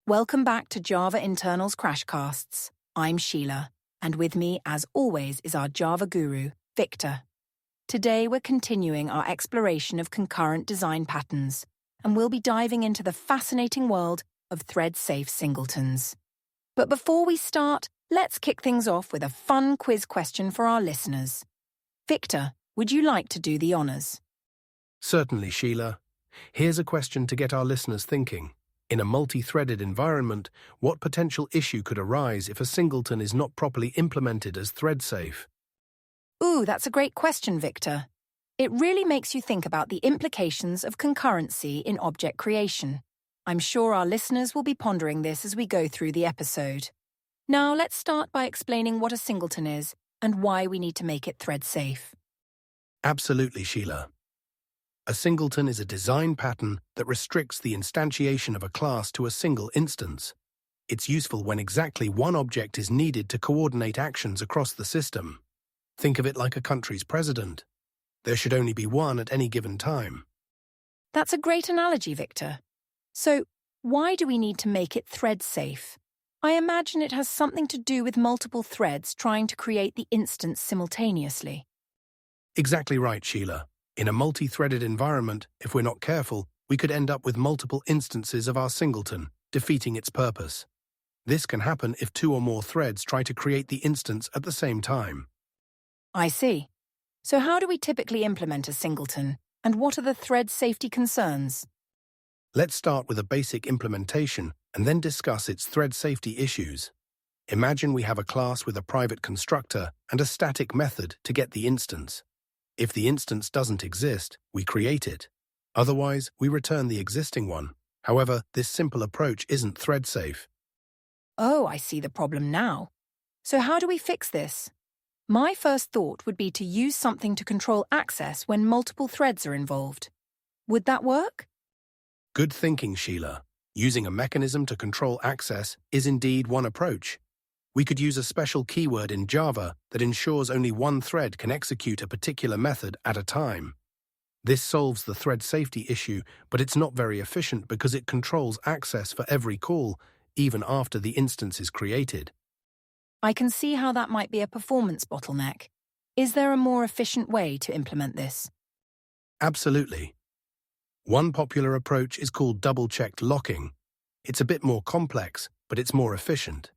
Welcome back to Java Internals Crashcasts. I'm Sheila, and with me, as always, is our Java guru, Victor. Today we're continuing our exploration of concurrent design patterns, and we'll be diving into the fascinating world of thread-safe singletons. But before we start, let's kick things off with a fun quiz question for our listeners. Victor, would you like to do the honors? Certainly, Sheila. Here's a question to get our listeners thinking. In a multi-threaded environment, what potential issue could arise if a singleton is not properly implemented as thread-safe? Ooh, that's a great question, Victor. It really makes you think about the implications of concurrency in object creation. I'm sure our listeners will be pondering this as we go through the episode. Now, let's start by explaining what a singleton is and why we need to make it thread-safe. Absolutely, Sheila. A singleton is a design pattern that restricts the instantiation of a class to a single instance. It's useful when exactly one object is needed to coordinate actions across the system. Think of it like a country's president. There should only be one at any given time. That's a great analogy, Victor. So, why do we need to make it thread-safe? I imagine it has something to do with multiple threads trying to create the instance simultaneously. Exactly right, Sheila. In a multi-threaded environment, if we're not careful, we could end up with multiple instances of our singleton, defeating its purpose. This can happen if two or more threads try to create the instance at the same time. I see. So how do we typically implement a singleton, and what are the thread safety concerns? Let's start with a basic implementation and then discuss its thread safety issues. Imagine we have a class with a private constructor and a static method to get the instance. If the instance doesn't exist, we create it. Otherwise, we return the existing one. However, this simple approach isn't thread-safe. Oh, I see the problem now. So how do we fix this? My first thought would be to use something to control access when multiple threads are involved. Would that work? Good thinking, Sheila. Using a mechanism to control access is indeed one approach. We could use a special keyword in Java that ensures only one thread can execute a particular method at a time. This solves the thread safety issue, but it's not very efficient because it controls access for every call, even after the instance is created. I can see how that might be a performance bottleneck. Is there a more efficient way to implement this? Absolutely. One popular approach is called double-checked locking. It's a bit more complex, but it's more efficient.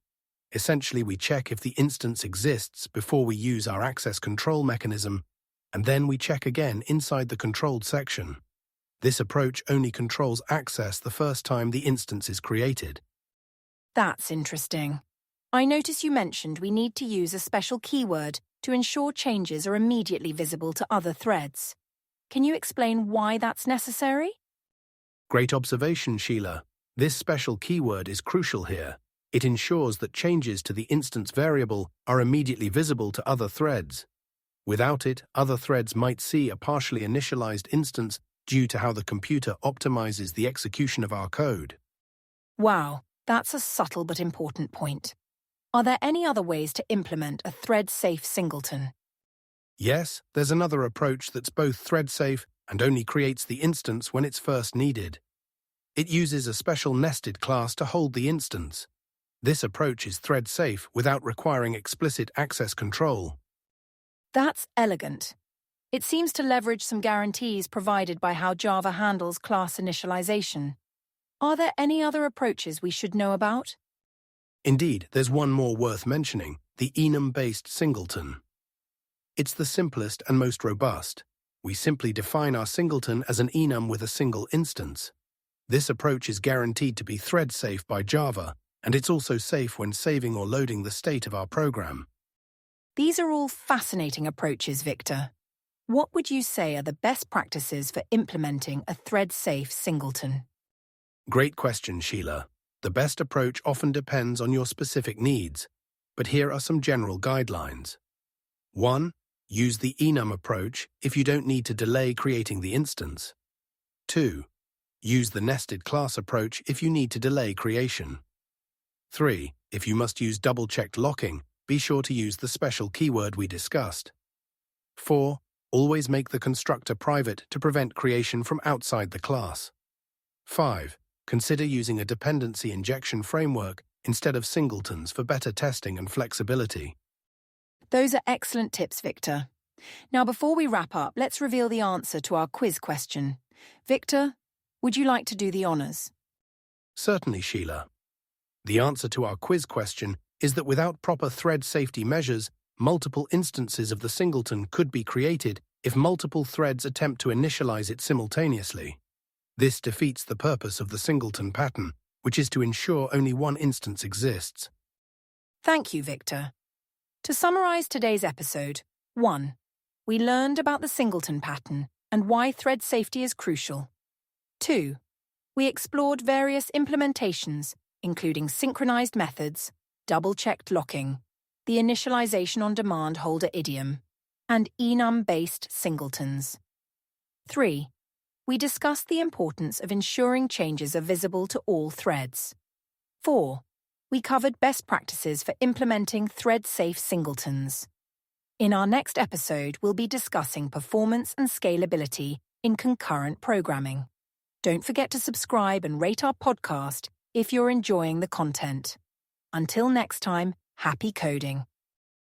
Essentially, we check if the instance exists before we use our access control mechanism, and then we check again inside the controlled section. This approach only controls access the first time the instance is created. That's interesting. I notice you mentioned we need to use a special keyword to ensure changes are immediately visible to other threads. Can you explain why that's necessary? Great observation, Sheila. This special keyword is crucial here. It ensures that changes to the instance variable are immediately visible to other threads. Without it, other threads might see a partially initialized instance due to how the computer optimizes the execution of our code. Wow, that's a subtle but important point. Are there any other ways to implement a thread-safe singleton? Yes, there's another approach that's both thread-safe and only creates the instance when it's first needed. It uses a special nested class to hold the instance. This approach is thread-safe without requiring explicit access control. That's elegant. It seems to leverage some guarantees provided by how Java handles class initialization. Are there any other approaches we should know about? Indeed, there's one more worth mentioning, the enum-based singleton. It's the simplest and most robust. We simply define our singleton as an enum with a single instance. This approach is guaranteed to be thread-safe by Java, and it's also safe when saving or loading the state of our program. These are all fascinating approaches, Victor. What would you say are the best practices for implementing a thread-safe singleton? Great question, Sheila. The best approach often depends on your specific needs, but here are some general guidelines. 1. Use the enum approach if you don't need to delay creating the instance. 2. Use the nested class approach if you need to delay creation. 3. If you must use double-checked locking, be sure to use the special keyword we discussed. 4. Always make the constructor private to prevent creation from outside the class. 5. Consider using a dependency injection framework instead of singletons for better testing and flexibility. Those are excellent tips, Victor. Now, before we wrap up, let's reveal the answer to our quiz question. Victor, would you like to do the honors? Certainly, Sheila. The answer to our quiz question is that without proper thread safety measures, multiple instances of the singleton could be created if multiple threads attempt to initialize it simultaneously. This defeats the purpose of the singleton pattern, which is to ensure only one instance exists. Thank you, Victor. To summarize today's episode, 1. We learned about the singleton pattern and why thread safety is crucial. 2. We explored various implementations, including synchronized methods, double-checked locking, the initialization on demand holder idiom, and enum-based singletons. 3. We discussed the importance of ensuring changes are visible to all threads. 4. We covered best practices for implementing thread-safe singletons. In our next episode, we'll be discussing performance and scalability in concurrent programming. Don't forget to subscribe and rate our podcast if you're enjoying the content. Until next time, happy coding.